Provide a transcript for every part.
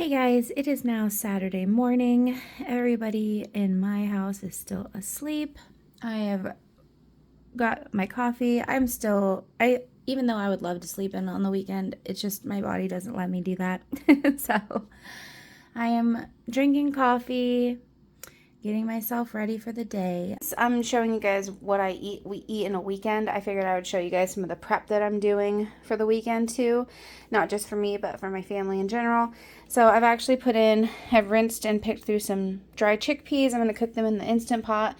Hey guys, it is now Saturday morning. Everybody in my house is still asleep. I have got my coffee. Even though I would love to sleep in on the weekend, it's just my body doesn't let me do that. So I am drinking coffee, getting myself ready for the day. I'm showing you guys what we eat in a weekend. I figured I would show you guys some of the prep that I'm doing for the weekend too. Not just for me, but for my family in general. So I've rinsed and picked through some dry chickpeas. I'm going to cook them in the Instant Pot.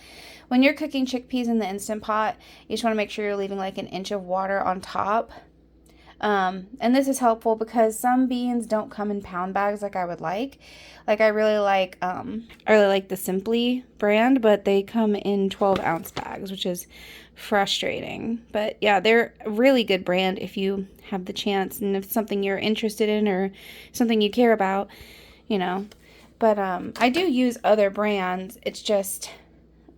When you're cooking chickpeas in the Instant Pot, you just want to make sure you're leaving like an inch of water on top. And this is helpful because some beans don't come in pound bags like I would like. Like I really like the Simply brand, but they come in 12-ounce bags, which is frustrating. But yeah, they're a really good brand if you have the chance and if it's something you're interested in or something you care about, you know. But I do use other brands. It's just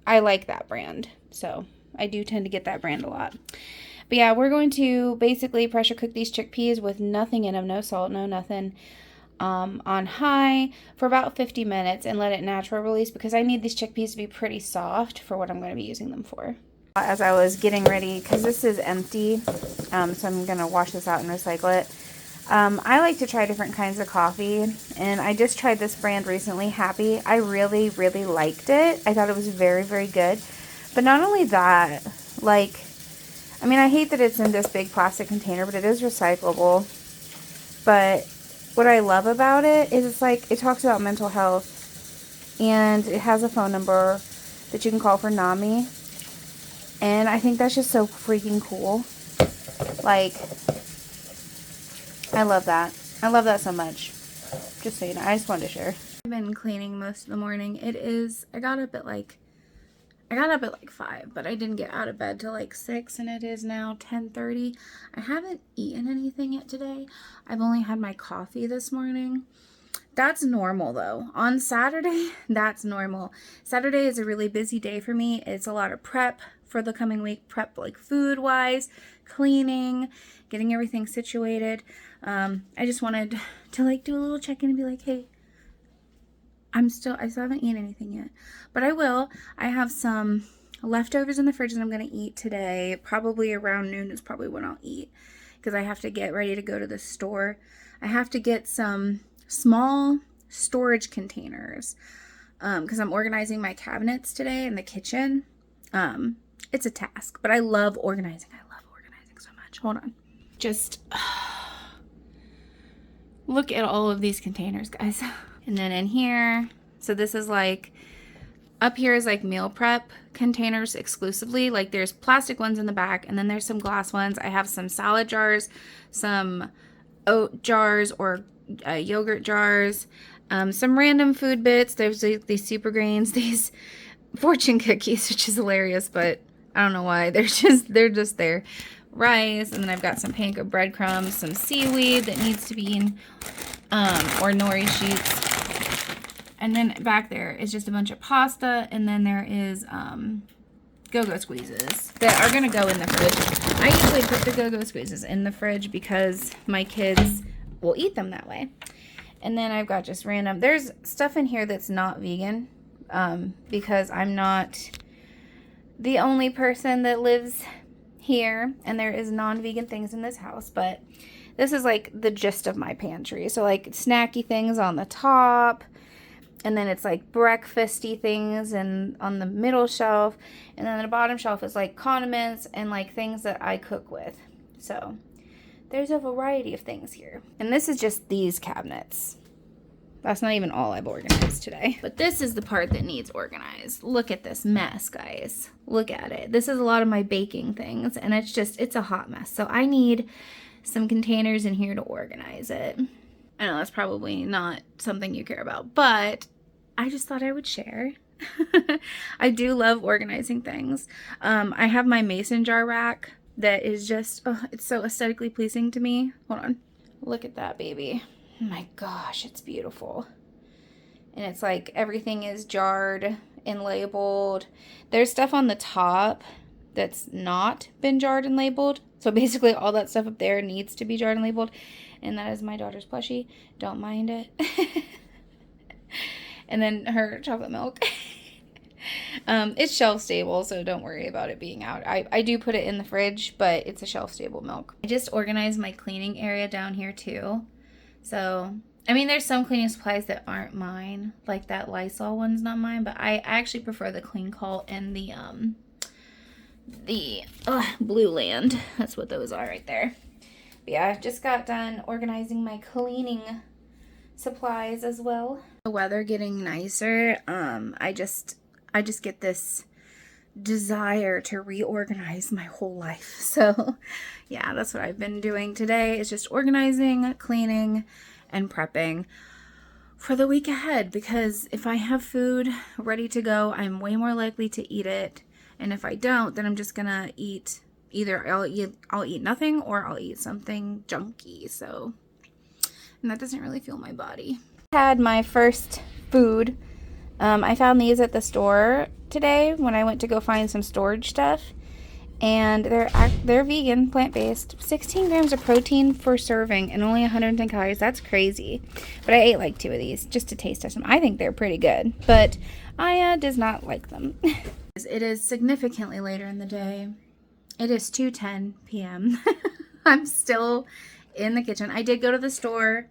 I like that brand. So I do tend to get that brand a lot. But yeah, we're going to basically pressure cook these chickpeas with nothing in them, no salt, no nothing, on high for about 50 minutes and let it natural release because I need these chickpeas to be pretty soft for what I'm going to be using them for. As I was getting ready, because this is empty, so I'm going to wash this out and recycle it. I like to try different kinds of coffee, and I just tried this brand recently, Happy. I really, really liked it. I thought it was very, very good. But not only that, I hate that it's in this big plastic container, but it is recyclable. But what I love about it is it talks about mental health, and it has a phone number that you can call for NAMI. And I think that's just so freaking cool. I love that. I love that so much. Just so you know, I just wanted to share. I've been cleaning most of the morning. I got up at 5, but I didn't get out of bed till 6, and it is now 10:30. I haven't eaten anything yet today. I've only had my coffee this morning. That's normal though. On Saturday, that's normal. Saturday is a really busy day for me. It's a lot of prep for the coming week. Prep food-wise, cleaning, getting everything situated. I just wanted to do a little check-in and be like, hey, I still haven't eaten anything yet, but I will. I have some leftovers in the fridge that I'm going to eat today. Probably around noon is probably when I'll eat because I have to get ready to go to the store. I have to get some small storage containers because I'm organizing my cabinets today in the kitchen. It's a task, but I love organizing. I love organizing so much. Hold on. Just look at all of these containers, guys. And then in here, so this is up here is meal prep containers exclusively. There's plastic ones in the back, and then there's some glass ones. I have some salad jars, some oat jars or yogurt jars, some random food bits. There's these super grains, these fortune cookies, which is hilarious, but I don't know why. They're just there. Rice, and then I've got some panko breadcrumbs, some seaweed that needs to be in, or nori sheets. And then back there is just a bunch of pasta, and then there is go-go squeezes that are going to go in the fridge. I usually put the go-go squeezes in the fridge because my kids will eat them that way. And then I've got just random, there's stuff in here that's not vegan because I'm not the only person that lives here, and there is non-vegan things in this house, but this is the gist of my pantry. So snacky things on the top, and then it's breakfasty things and on the middle shelf, and then the bottom shelf is condiments and things that I cook with. So there's a variety of things here. And this is just these cabinets. That's not even all I've organized today. But this is the part that needs organized. Look at this mess, guys. Look at it. This is a lot of my baking things, and it's a hot mess. So I need some containers in here to organize it. I know that's probably not something you care about, but I just thought I would share. I do love organizing things. I have my mason jar rack that is just, it's so aesthetically pleasing to me. Hold on. Look at that baby. Oh my gosh, it's beautiful. And it's everything is jarred and labeled. There's stuff on the top that's not been jarred and labeled. So basically all that stuff up there needs to be jarred and labeled. And that is my daughter's plushie. Don't mind it. And then her chocolate milk. It's shelf stable, so don't worry about it being out. I do put it in the fridge, but it's a shelf stable milk. I just organized my cleaning area down here too. So, I mean, there's some cleaning supplies that aren't mine. Like that Lysol one's not mine, but I actually prefer the Clean Cult and the Blue Land. That's what those are right there. But yeah, I just got done organizing my cleaning supplies as well. The weather getting nicer. I just get this desire to reorganize my whole life. So yeah, that's what I've been doing today, is just organizing, cleaning, and prepping for the week ahead, because if I have food ready to go, I'm way more likely to eat it. And if I don't, then I'm just gonna eat, either I'll eat nothing or I'll eat something junky. So, and that doesn't really fuel my body. Had my first food. I found these at the store today when I went to go find some storage stuff, and they're vegan, plant-based. 16 grams of protein per serving and only 110 calories. That's crazy. But I ate like 2 of these just to taste test them. I think they're pretty good, but I does not like them. It is significantly later in the day. It is 2:10 p.m. I'm still in the kitchen. I did go to the store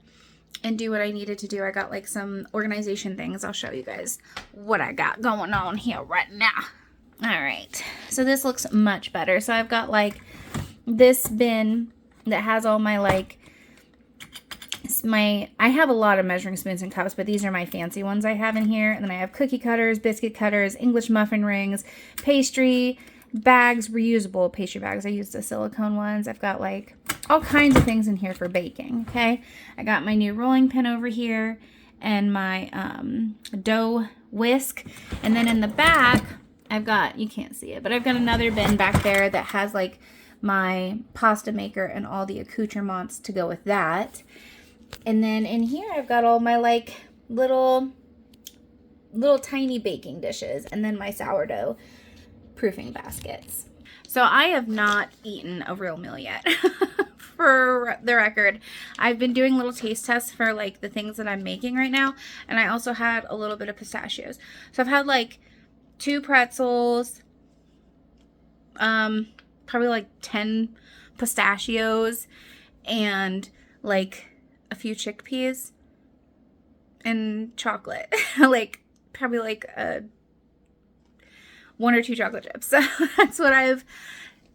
and do what I needed to do. I got like some organization things. I'll show you guys what I got going on here right now. All right, so this looks much better. So I've got like this bin that has all my I have a lot of measuring spoons and cups, but these are my fancy ones I have in here. And then I have cookie cutters, biscuit cutters, English muffin rings, pastry bags, reusable pastry bags. I use the silicone ones. I've got like all kinds of things in here for baking. Okay, I got my new rolling pin over here and my dough whisk. And then in the back, I've got, you can't see it, but I've got another bin back there that has like my pasta maker and all the accoutrements to go with that. And then in here, I've got all my like little tiny baking dishes, and then my sourdough proofing baskets. So I have not eaten a real meal yet. For the record, I've been doing little taste tests for like the things that I'm making right now, and I also had a little bit of pistachios. So I've had like 2 pretzels, probably like 10 pistachios, and like a few chickpeas and chocolate. Like probably like 1 or 2 chocolate chips. So that's what I've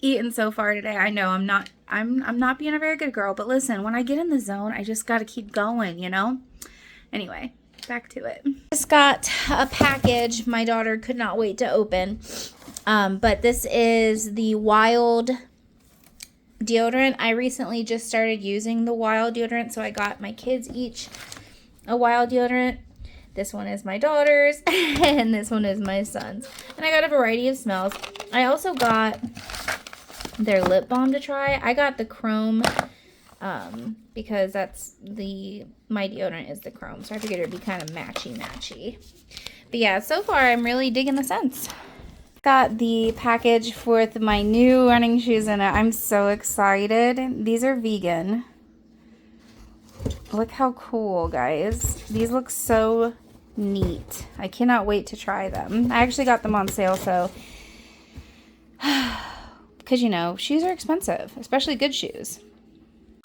eaten so far today. I know I'm not being a very good girl, but listen, when I get in the zone, I just got to keep going, you know? Anyway, back to it. Just got a package my daughter could not wait to open. But this is the Wild deodorant. I recently just started using the Wild deodorant, so I got my kids each a Wild deodorant. This one is my daughter's, and this one is my son's. And I got a variety of smells. I also got their lip balm to try. I got the Chrome, because that's my deodorant is the Chrome, so I figured it'd be kind of matchy. But yeah, so far I'm really digging the scents. Got the package with my new running shoes in it. I'm so excited. These are vegan. Look how cool, guys. These look so neat. I cannot wait to try them. I actually got them on sale, so because you know, shoes are expensive, especially good shoes.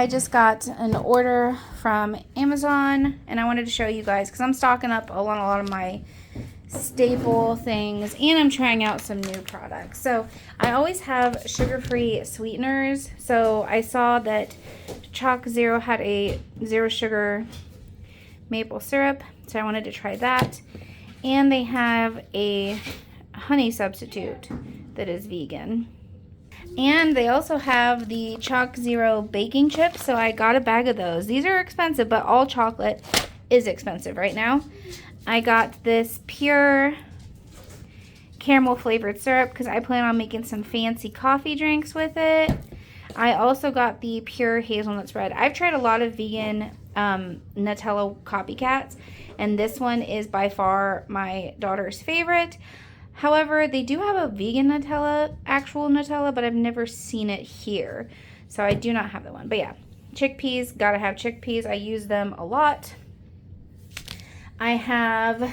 I just got an order from Amazon, and I wanted to show you guys because I'm stocking up on a lot of my staple things, and I'm trying out some new products. So I always have sugar-free sweeteners. So I saw that Chalk Zero had a 0 sugar maple syrup, so I wanted to try that. And they have a honey substitute that is vegan. And they also have the Chalk Zero baking chips, so I got a bag of those. These are expensive, but all chocolate is expensive right now. I got this pure caramel flavored syrup because I plan on making some fancy coffee drinks with it. I also got the pure hazelnut spread. I've tried a lot of vegan Nutella copycats, and this one is by far my daughter's favorite. However, they do have a vegan Nutella, actual Nutella, but I've never seen it here. So I do not have that one. But yeah, Chickpeas, gotta have chickpeas. I use them a lot. I have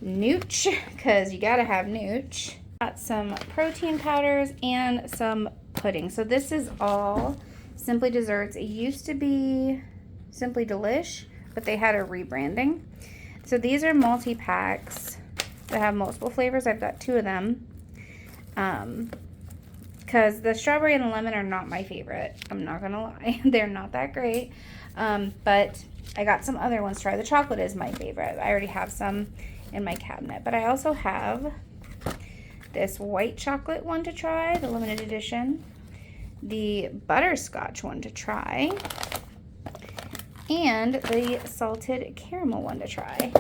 Nooch, because you gotta have Nooch. Got some protein powders and some pudding. So this is all Simply Desserts. It used to be Simply Delish, but they had a rebranding. So these are multi-packs that have multiple flavors. I've got 2 of them. Because the strawberry and the lemon are not my favorite. I'm not gonna lie. They're not that great. But I got some other ones to try. The chocolate is my favorite. I already have some in my cabinet. But I also have this white chocolate one to try, the limited edition. The butterscotch one to try. And the salted caramel one to try.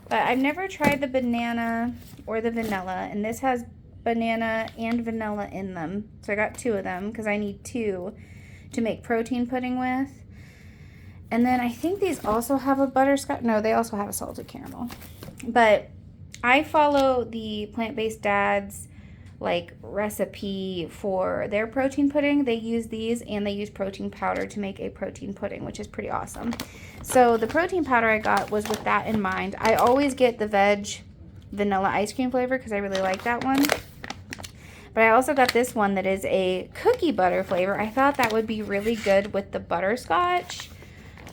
But I've never tried the banana or the vanilla. And this has banana and vanilla in them. So I got 2 of them because I need 2 to make protein pudding with. And then I think these also have a butterscotch. No, they also have a salted caramel. But I follow the Plant-Based Dad's like recipe for their protein pudding. They use these and they use protein powder to make a protein pudding, which is pretty awesome. So the protein powder I got was with that in mind. I always get the veg vanilla ice cream flavor because I really like that one. But I also got this one that is a cookie butter flavor. I thought that would be really good with the butterscotch.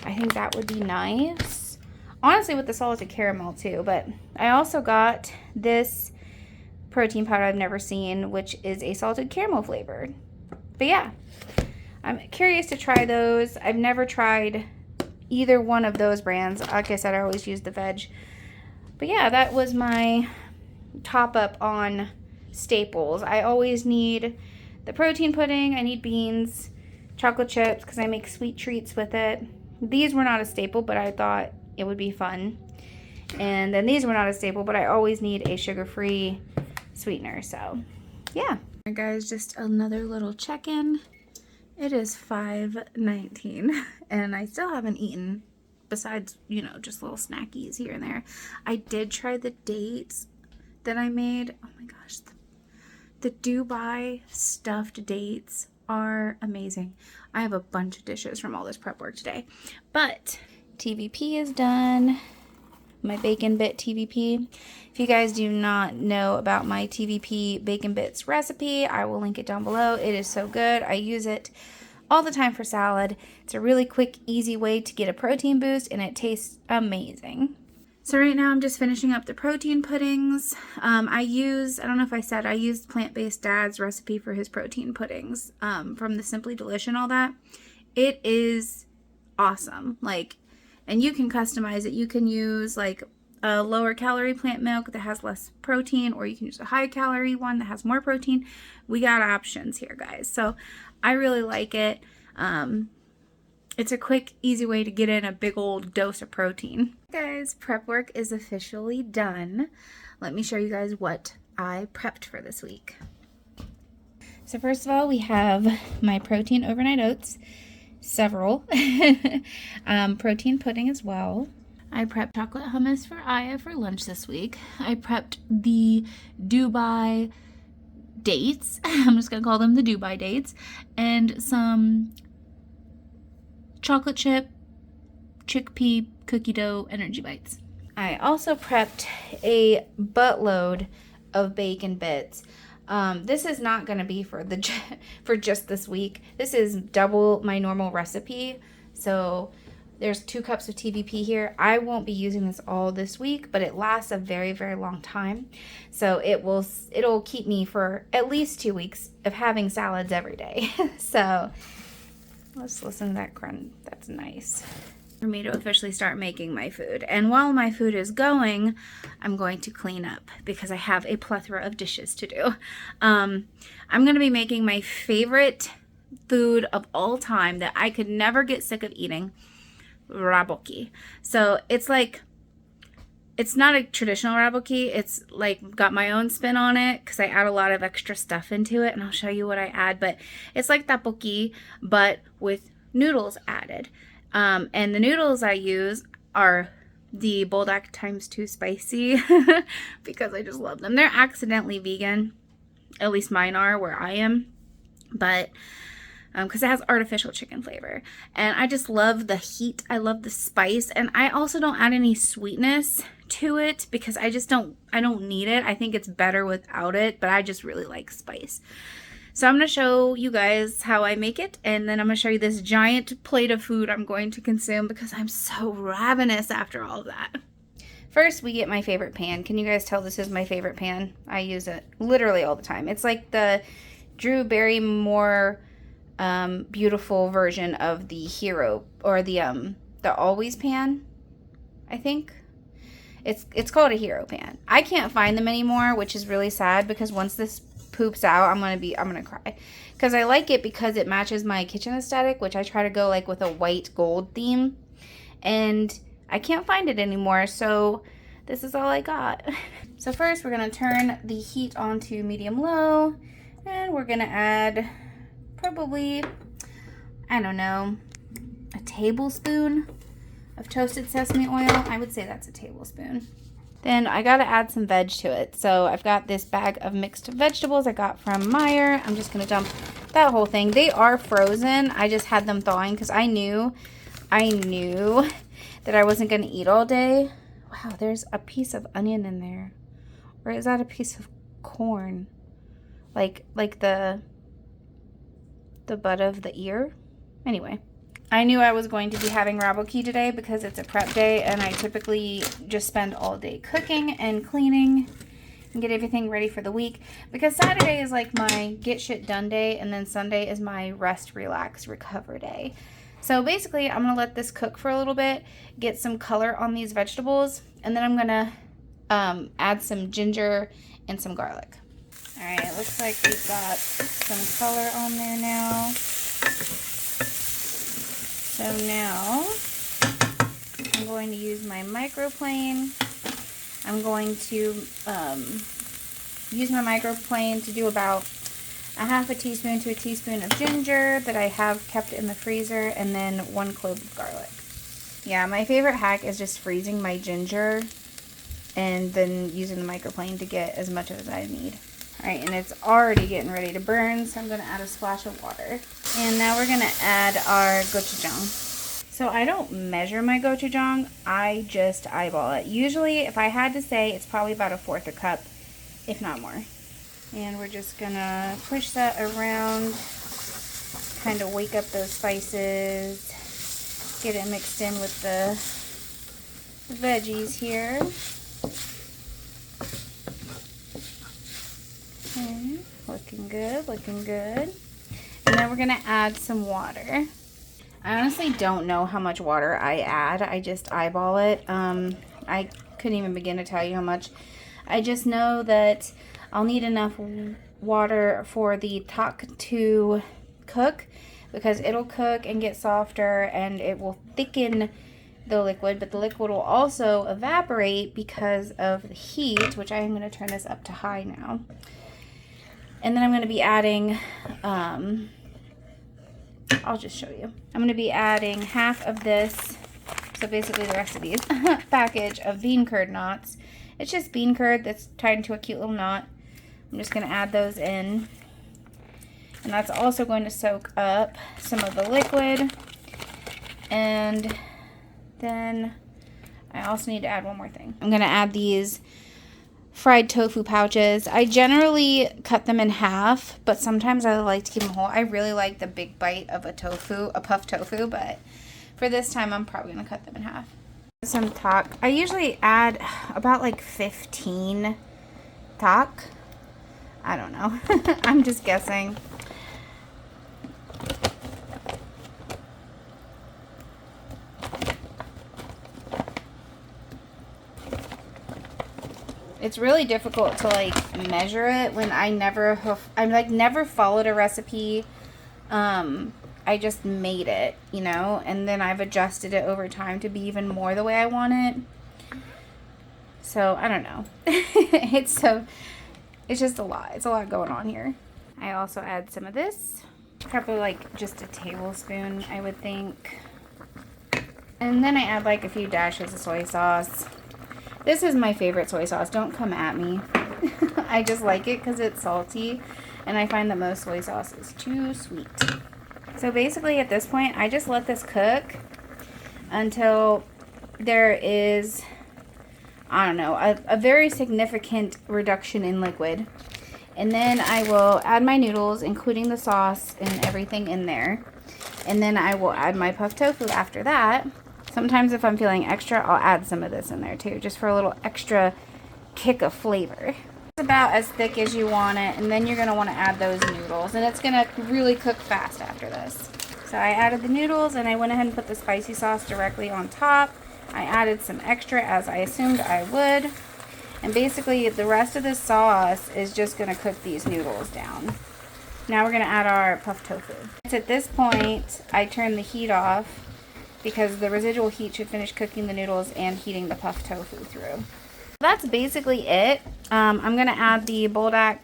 I think that would be nice. Honestly, with the salted caramel too. But I also got this protein powder I've never seen, which is a salted caramel flavored. But yeah, I'm curious to try those. I've never tried either one of those brands. Like I said, I always use the veg. But yeah, that was my top up on staples. I always need the protein pudding. I need beans, chocolate chips, because I make sweet treats with it. These were not a staple, but I thought it would be fun. And then these were not a staple, but I always need a sugar-free sweetener. So yeah. Alright guys, just another little check-in. It is 5:19 and I still haven't eaten, besides, you know, just little snackies here and there. I did try the dates that I made. Oh my gosh, the Dubai stuffed dates are amazing. I have a bunch of dishes from all this prep work today. But TVP is done. My bacon bit TVP. If you guys do not know about my TVP bacon bits recipe, I will link it down below. It is so good. I use it all the time for salad. It's a really quick, easy way to get a protein boost, and it tastes amazing. So right now I'm just finishing up the protein puddings. I don't know if I said, I used Plant-Based Dad's recipe for his protein puddings from the Simply Delish and all that. It is awesome. Like, and you can customize it. You can use like a lower calorie plant milk that has less protein, or you can use a high calorie one that has more protein. We got options here, guys. So I really like it. It's a quick, easy way to get in a big old dose of protein. Guys, prep work is officially done. Let me show you guys what I prepped for this week. So first of all, we have my protein overnight oats. Several. Protein pudding as well. I prepped chocolate hummus for Aya for lunch this week. I prepped the Dubai dates. I'm just going to call them the Dubai dates. And some chocolate chip, chickpea, cookie dough, energy bites. I also prepped a buttload of bacon bits. This is not going to be for just this week. This is double my normal recipe. So there's 2 cups of TVP here. I won't be using this all this week, but it lasts a very, very long time. So it'll keep me for at least 2 weeks of having salads every day. So let's listen to that grunt. That's nice. For me to officially start making my food. And while my food is going, I'm going to clean up because I have a plethora of dishes to do. I'm going to be making my favorite food of all time that I could never get sick of eating, raboki. So it's like, it's not a traditional raboki. It's like got my own spin on it because I add a lot of extra stuff into it, and I'll show you what I add. But it's like tteokbokki, but with noodles added. And the noodles I use are the Buldak ×2 spicy because I just love them. They're accidentally vegan. At least mine are where I am. But because it has artificial chicken flavor. And I just love the heat. I love the spice. And I also don't add any sweetness to it because I don't need it. I think it's better without it, but I just really like spice. So I'm going to show you guys how I make it, and then I'm going to show you this giant plate of food I'm going to consume because I'm so ravenous after all of that. First, we get my favorite pan. Can you guys tell this is my favorite pan? I use it literally all the time. It's like the Drew Barrymore beautiful version of the Hero, or the Always pan, I think. It's called a Hero pan. I can't find them anymore, which is really sad because once this poops out, I'm gonna cry, because I like it because it matches my kitchen aesthetic, which I try to go like with a white gold theme, and I can't find it anymore, so this is all I got. So first we're gonna turn the heat on to medium low, and we're gonna add probably, I don't know, a tablespoon of toasted sesame oil. I would say that's a tablespoon. Then I gotta add some veg to it. So I've got this bag of mixed vegetables I got from Meijer. I'm just gonna dump that whole thing. They are frozen. I just had them thawing because I knew that I wasn't gonna eat all day. Wow, there's a piece of onion in there. Or is that a piece of corn? Like the butt of the ear? Anyway. I knew I was going to be having raboki today because it's a prep day, and I typically just spend all day cooking and cleaning and get everything ready for the week, because Saturday is like my get shit done day, and then Sunday is my rest, relax, recover day. So basically I'm gonna let this cook for a little bit, get some color on these vegetables, and then I'm gonna add some ginger and some garlic. All right, it looks like we've got some color on there now. So now I'm going to use my microplane. I'm going to use my microplane to do about a half a teaspoon to a teaspoon of ginger that I have kept in the freezer, and then 1 clove of garlic. Yeah, my favorite hack is just freezing my ginger and then using the microplane to get as much as I need. Alright, and it's already getting ready to burn, so I'm going to add a splash of water. And now we're going to add our gochujang. So I don't measure my gochujang, I just eyeball it. Usually, if I had to say, it's probably about 1/4 a cup, if not more. And we're just going to push that around, kind of wake up those spices, get it mixed in with the veggies here. Okay, looking good, looking good. And then we're going to add some water. I honestly don't know how much water I add. I just eyeball it. I couldn't even begin to tell you how much. I just know that I'll need enough water for the tok to cook, because it'll cook and get softer and it will thicken the liquid, but the liquid will also evaporate because of the heat, which I am going to turn this up to high now. And then I'm going to be adding, I'll just show you. I'm going to be adding half of this, so basically the rest of these, package of bean curd knots. It's just bean curd that's tied into a cute little knot. I'm just going to add those in. And that's also going to soak up some of the liquid. And then I also need to add one more thing. I'm going to add these fried tofu pouches. I generally cut them in half, but sometimes I like to keep them whole. I really like the big bite of a puffed tofu, but for this time I'm probably going to cut them in half. Some tok. I usually add about like 15 tok. I don't know. I'm just guessing. It's really difficult to like measure it when I never followed a recipe. I just made it, you know, and then I've adjusted it over time to be even more the way I want it. So I don't know. It's just a lot. It's a lot going on here. I also add some of this, probably like just a tablespoon, I would think. And then I add like a few dashes of soy sauce. This is my favorite soy sauce. Don't come at me. I just like it because it's salty, and I find that most soy sauce is too sweet. So basically at this point, I just let this cook until there is, I don't know, a very significant reduction in liquid. And then I will add my noodles, including the sauce and everything in there. And then I will add my puffed tofu after that. Sometimes if I'm feeling extra, I'll add some of this in there too, just for a little extra kick of flavor. It's about as thick as you want it, and then you're going to want to add those noodles. And it's going to really cook fast after this. So I added the noodles, and I went ahead and put the spicy sauce directly on top. I added some extra as I assumed I would. And basically the rest of the sauce is just going to cook these noodles down. Now we're going to add our puffed tofu. It's at this point I turn the heat off because the residual heat should finish cooking the noodles and heating the puffed tofu through. That's basically it. I'm going to add the Buldak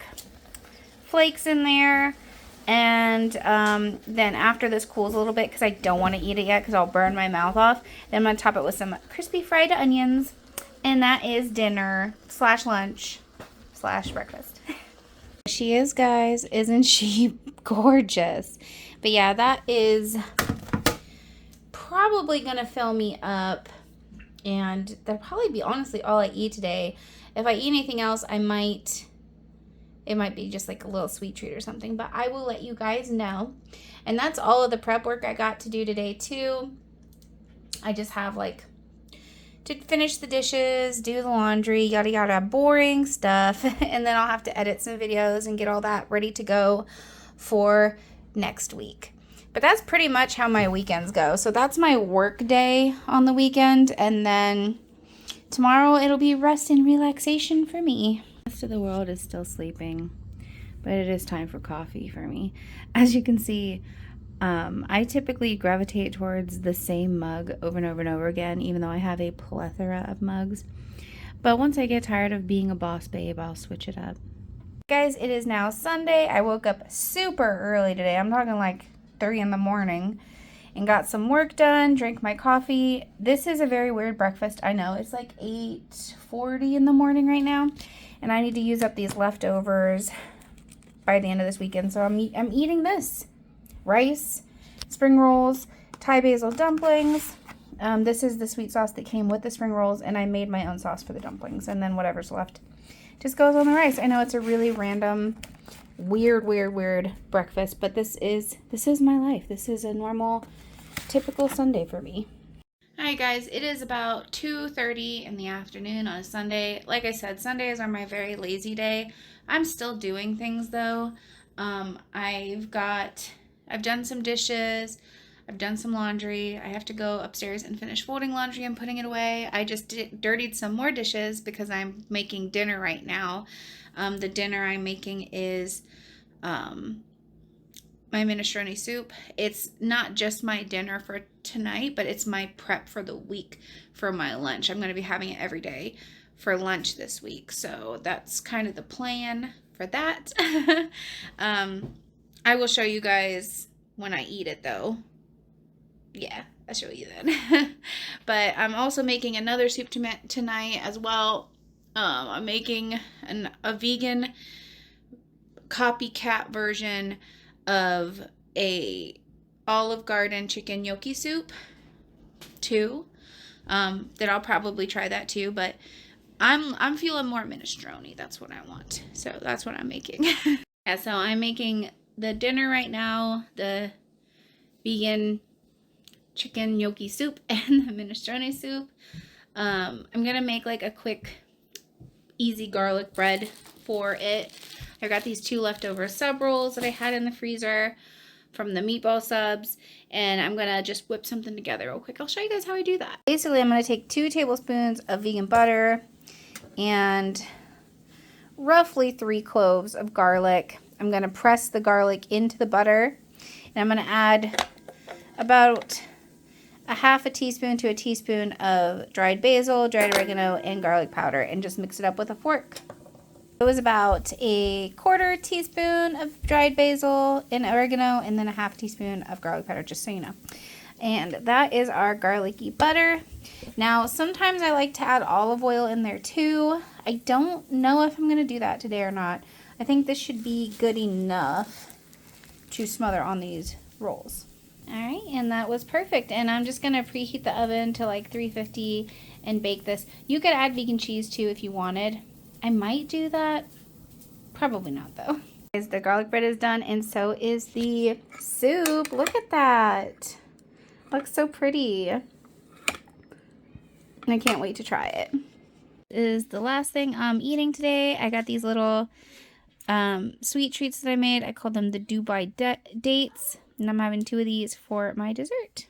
flakes in there. And then after this cools a little bit, because I don't want to eat it yet because I'll burn my mouth off, then I'm going to top it with some crispy fried onions. And that is dinner / lunch / breakfast. She is, guys. Isn't she gorgeous? But yeah, that is probably going to fill me up. And that'll probably be honestly all I eat today. If I eat anything else, it might be just like a little sweet treat or something. But I will let you guys know. And that's all of the prep work I got to do today too. I just have like to finish the dishes, do the laundry, yada yada, boring stuff. And then I'll have to edit some videos and get all that ready to go for next week. But that's pretty much how my weekends go. So that's my work day on the weekend. And then tomorrow it'll be rest and relaxation for me. The rest of the world is still sleeping, but it is time for coffee for me. As you can see, I typically gravitate towards the same mug over and over and over again, even though I have a plethora of mugs. But once I get tired of being a boss babe, I'll switch it up. Guys, it is now Sunday. I woke up super early today. I'm talking like 3 in the morning and got some work done, drank my coffee. This is a very weird breakfast. I know it's like 8:40 in the morning right now, and I need to use up these leftovers by the end of this weekend. So I'm eating this. Rice, spring rolls, Thai basil dumplings. This is the sweet sauce that came with the spring rolls, and I made my own sauce for the dumplings, and then whatever's left just goes on the rice. I know it's a really random, weird breakfast, but this is my life. This is a normal, typical Sunday for me. Hi guys, it is about 2:30 in the afternoon on a Sunday. Like I said, Sundays are my very lazy day. I'm still doing things though. I've done some dishes, I've done some laundry. I have to go upstairs and finish folding laundry and putting it away. I just dirtied some more dishes because I'm making dinner right now. The dinner I'm making is my minestrone soup. It's not just my dinner for tonight, but it's my prep for the week for my lunch. I'm going to be having it every day for lunch this week. So that's kind of the plan for that. I will show you guys when I eat it though. Yeah, I'll show you then. But I'm also making another soup tonight as well. I'm making a vegan copycat version of a Olive Garden chicken gnocchi soup too. That I'll probably try that too, but I'm feeling more minestrone. That's what I want. So that's what I'm making. Yeah, so I'm making the dinner right now, the vegan chicken gnocchi soup and the minestrone soup. I'm gonna make like a quick easy garlic bread for it. I got these 2 leftover sub rolls that I had in the freezer from the meatball subs, and I'm gonna just whip something together real quick. I'll show you guys how I do that. Basically, I'm gonna take 2 tablespoons of vegan butter and roughly 3 cloves of garlic. I'm gonna press the garlic into the butter, and I'm gonna add about a half a teaspoon to a teaspoon of dried basil, dried oregano, and garlic powder, and just mix it up with a fork. It was about a 1/4 teaspoon of dried basil and oregano, and then a half teaspoon of garlic powder, just so you know. And that is our garlicky butter. Now, sometimes I like to add olive oil in there too. I don't know if I'm going to do that today or not. I think this should be good enough to smother on these rolls. All right, and that was perfect. And I'm just gonna preheat the oven to like 350 and bake this. You could add vegan cheese too if you wanted. I might do that. Probably not though. The garlic bread is done, and so is the soup. Look at that. Looks so pretty. And I can't wait to try it. This is the last thing I'm eating today. I got these little sweet treats that I made. I called them the Dubai dates, and I'm having 2 of these for my dessert.